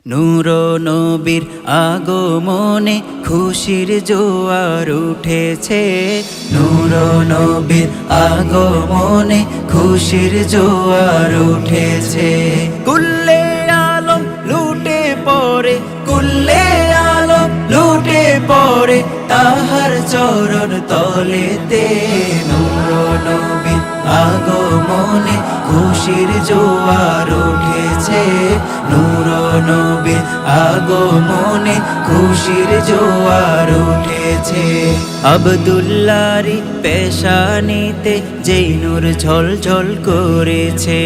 নূর নবীর আগমনে খুশির জোয়ার উঠেছে। নূর নবীর আগমনে খুশির জোয়ার উঠেছে। কুল্লে আলম লুটে পড়ে, কুল্লে আলম লুটে পড়ে তাহার চরণ তলেতে। নূর নবীর আগমনে খুশির জোয়ার উঠেছে। নূর নবীর আগমনে খুশির জোয়ার উঠেছে। আব্দুল্লাহরি পেশানিতে যেই নূর ঝলঝল করেছে,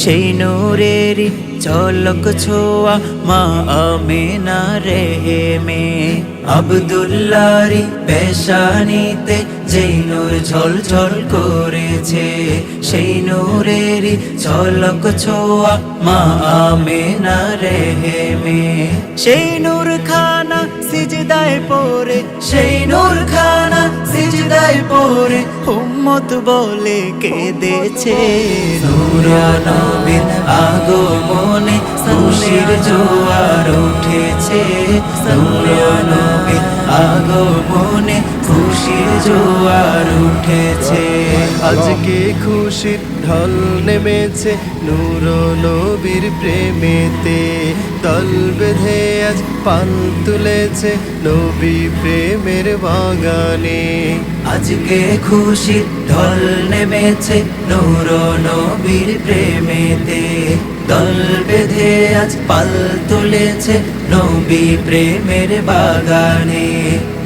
সেই নূরেরই ঝলক ছোঁয়া মা আমেনার রেহেমে। আব্দুল্লাহরি পেশানিতে যেই নূর ঝলঝল করেছে, সেই নূরেরই ঝলক ছোঁয়া মা আমেনার রেহেমে। সেই নূর খানা সিজদায় পড়ে, সেই নূর খানা সিজদায় পড়ে উম্মত বলে কেঁদেছে। নূর নবীর আগমনে খুশির জোয়ার উঠেছে। নূর নবীর আগমনে খুশির জোয়ার উঠেছে। আজকে খুশির ঢল নেমেছে নূর নবীর প্রেমেতে। দল বেঁধে আজ পান তুলেছে নবী প্রেমের বাগানে। আজকে খুশির ঢল নেমেছে নূর নবীর প্রেমেতে। দল বেঁধে আজ পাল তুলেছে নবী প্রেমের বাগানে।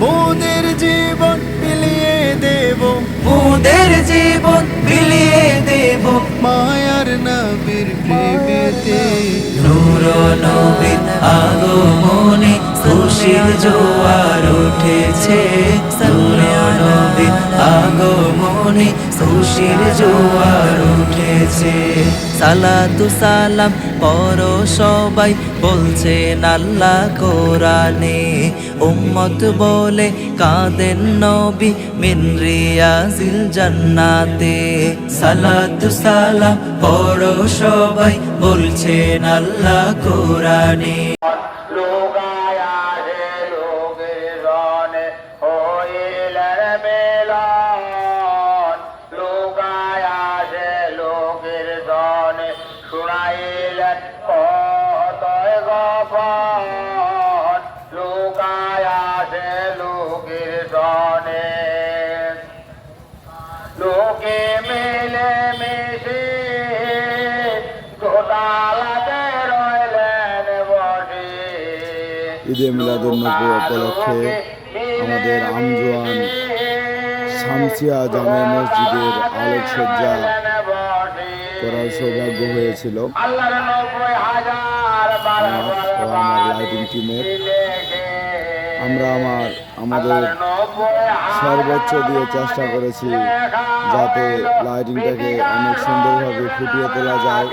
মোদের জীবন বিলিয়ে দেব, মোদের জীবন বিলিয়ে দেব মায়ার নবীর প্রেমেতে। নূর নবীর আগমনে খুশির জোয়ার উঠেছে। নূর নবীর আগমনে খুশির জোয়ার উঠেছে। সালাতু সালাম পড়ো সবাই বলছেন আল্লাহ কোরআনে। উম্মত বলে কাঁদেন নবী মিন রিয়াজিল জান্নাতে। সালাতু সালাম পড়ো সবাই বলছেন আল্লাহ কোরআনে। শুনাইলেন কতয় গপন, লুকায় আছে লোকের জনে। লোকে মিলে মিশে গোটালাতে রইলেন বসে। ঈদে মিলাদুন্নবী উপলক্ষে আমাদের আমজোয়ান শামসিয়া জামে মসজিদের আলোকসজ্জা করার সৌভাগ্য হয়েছিল আমার ও আমার লাইটিং টিমের। আমরা আমাদের সর্বোচ্চ দিয়ে চেষ্টা করেছি যাতে লাইটিংটাকে অনেক সুন্দরভাবে ফুটিয়ে তোলা যায়।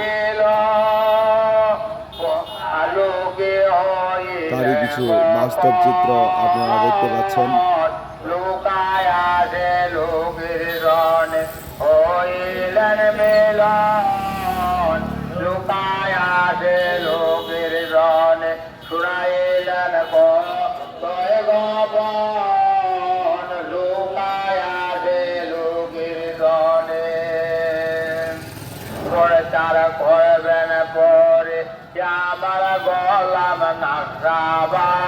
তারই কিছু বাস্তব চিত্র আপনারা দেখতে পাচ্ছেন। শুনাইলেন কতয় গপন, লুকায় আছে লোকের জনে। প্রচার করবেন পরে আমার গোলাম নাকশাবান।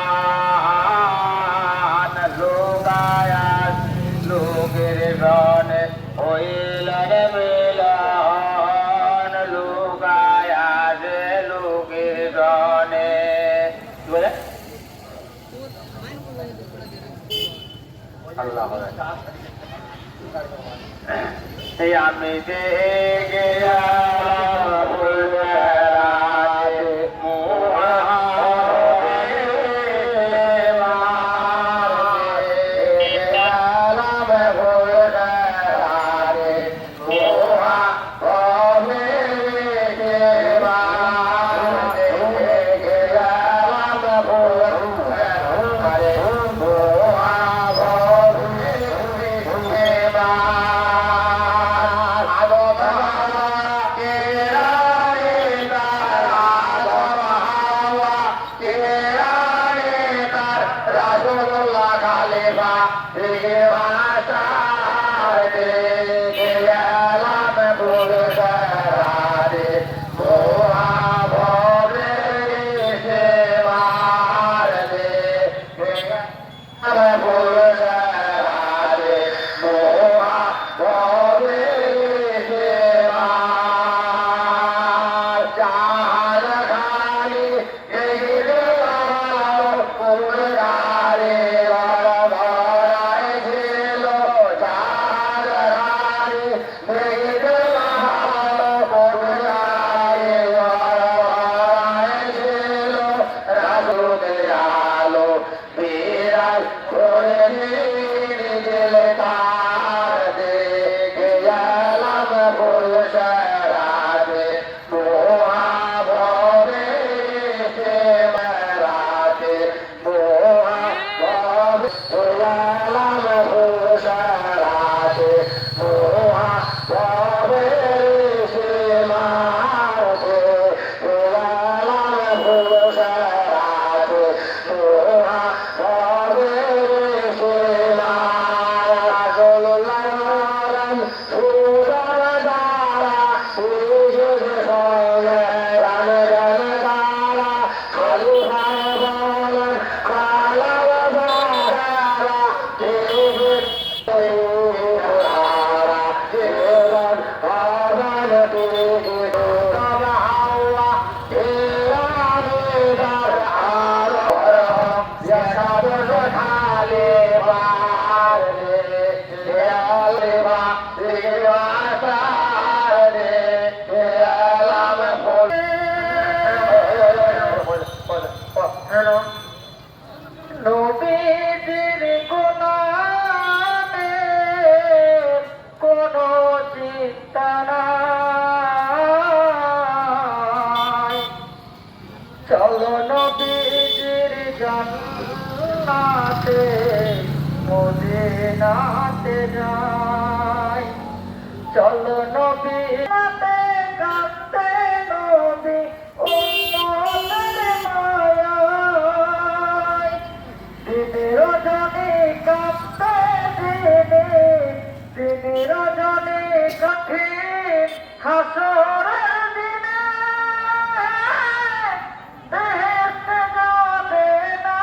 লুকায় আছে লোকের জনে হইলেন মিলন। লুকায় আছে লোকের জনে। আমি দেখে বিরাজ করে দিল তার দেখে গেলাম পুরুষরাতে মহাভবে সে মেরাতে মহাভবে গেলাম পুরুষরাতে মহাভবে সে মারতে গেলাম পুরুষরাতে মহাভবে সে মারলাম সুদর দ্বারা সুযোগ সঙ্গে রান রান দ্বারা খালু ভাবন খালাব দ্বারা নবীজির গুণানে কোনো চিন্তা নাই চলো নবীজির জান্নাতে মদিনাতে যাই চলো নবীতে কাঁদতে নবী উম্মতের মায়ায় দিনে রজনী কাঁদতে দিনে রজনী কঠিন হাসরের দিনে বেহেশত যাবে না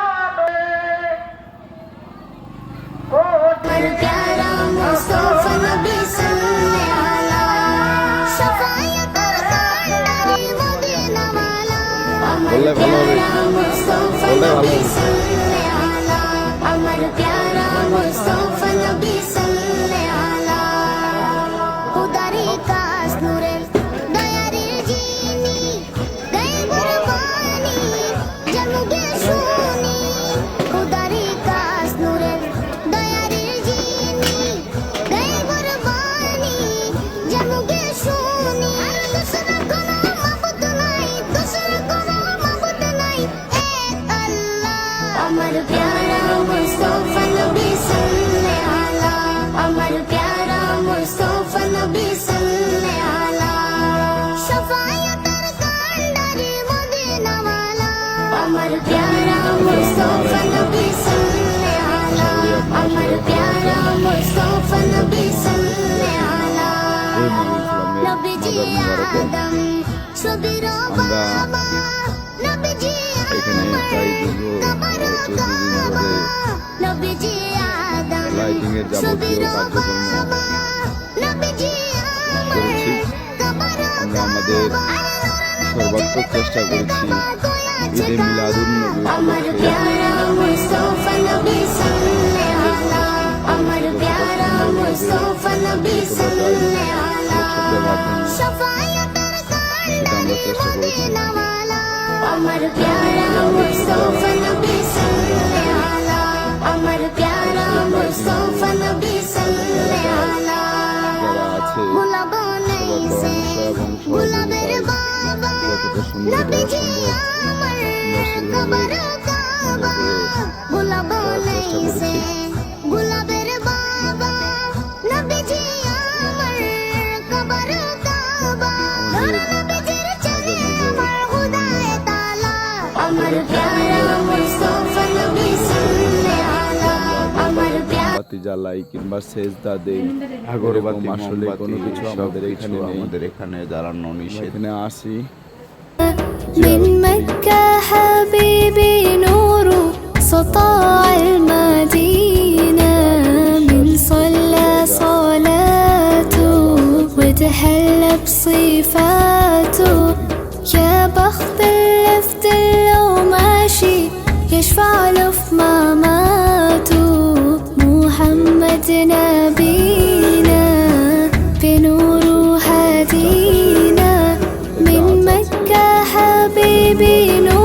আমার প্যারা মুস্তাফা নবী সাল্লাল্লাহু আলাইহি শাফায়াতুল কান্দারি মদিনা ওয়ালা আমার প্যারা মুস্তাফা নবী সাল্লাল্লাহু আলাইহি আমার প্যারা মুস্তাফা নবী সাল্লাল্লাহু আলাইহি খুদারি কাশ নূরে দয়ারে জিনি গায়ে কুরবানি জন্মগে শুনি খুদারি কাশ নূরে দয়ারে জিনি গায়ে কুরবানি জন্মগে শুনি আর দূসরা কোনো মাবুদ নাই দূসরা কোনো মাবুদ নাই এক আল্লাহ আমার প্যারা মুস্তাফা নবী সাল্লাল্লাহু আলাইহি আমার প্যারা মুস্তাফা নবী সাল্লাল্লাহু আলাইহি শাফায়াতুল কান্দারি মদিনা ওয়ালা আমার প্যারা মুস্তাফা নবী সাল্লাল্লাহু আলাইহি আমার প্যারা মুস্তাফা নবী সাল্লাল্লাহু আলাইহি নবীজি আদম সবির বাবা নবীজি এখানে প্রায় কবর কাবা নবীজি আদম লাইটিং এর যাবতীয় কার্যক্রম নবীজি করেছি। আমরা আমাদের সর্বাত্মক চেষ্টা করেছি ঈদে মিলাদুন নবী আমার উপলক্ষে প্যারা মুস্তাফা নবী সাল্লাল্লাহু আলাইহি আমার প্যারা মুস্তাফা নবী সাল্লাল্লাহু আলাইহি শাফায়াতুল কান্দারি চেষ্টা করেছি। মদিনা ওয়ালা আমার প্যারা মুস্তাফা নবী সাল্লাল্লাহু আলাইহি আমার প্যারা মুস্তাফা নবী সাল্লাল্লাহু আলাইহি যারা আছে ভুলাবো নাই সে এবং গুলাবের বাবা যতটা সুন্দর নবীজি আমার কবর কাবা ভুলাবো নাই সে গুলাবের বাবা নবীজি আমার কবর কাবা নূর নবীজির চলে আমার হুদায়ত আলা আমার প্যারা মুস্তাফা নবী সাল্লাল্লাহু আলাইহি আমার প্যারা বাতি জ্বালাই কিংবা সেজদা দেই আগরবাতি এরকম আসলে কোনো কিছু আমাদের এখানে নেই। আমাদের এখানে জ্বালানো আমরা নিষেধ। এখানে আসি من مكة حبيبي نور سطاع المدينة من صلى صلاته وتحلى بصفاته يا بخت اللي في دله ماشي يشفع له في مماته محمد نبينا بنوره هدينا من مكة حبيبي نور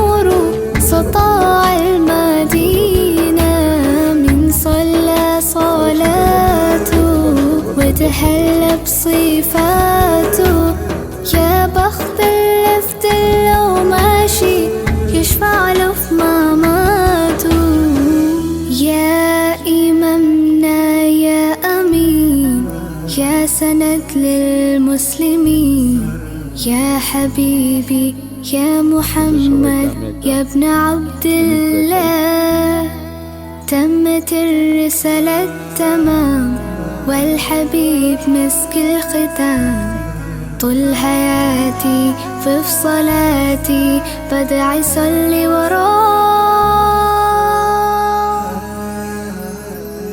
وتهلى بصفاته. يا بخت اللي في لو ماشي يشفع له في مماته. يا إمامنا يا أمين، يا سند للمسلمين، يا حبيبي يا محمد يا ابن عبد الله. تمت الرسالة تمام والحبيب مسك الختام. طول حياتي في صلاتي بدعي صلي وراه.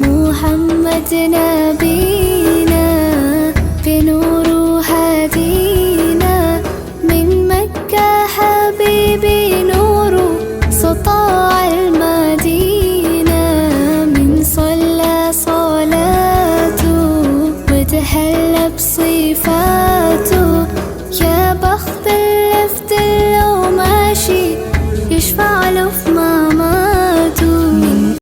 محمد نبينا بنور هدينا، من مكة حبيبي نوره سطاع المدينة. من صلى صلاته وتهلى بصفاته. يا بخت اللي في لو ماشي يشفع له في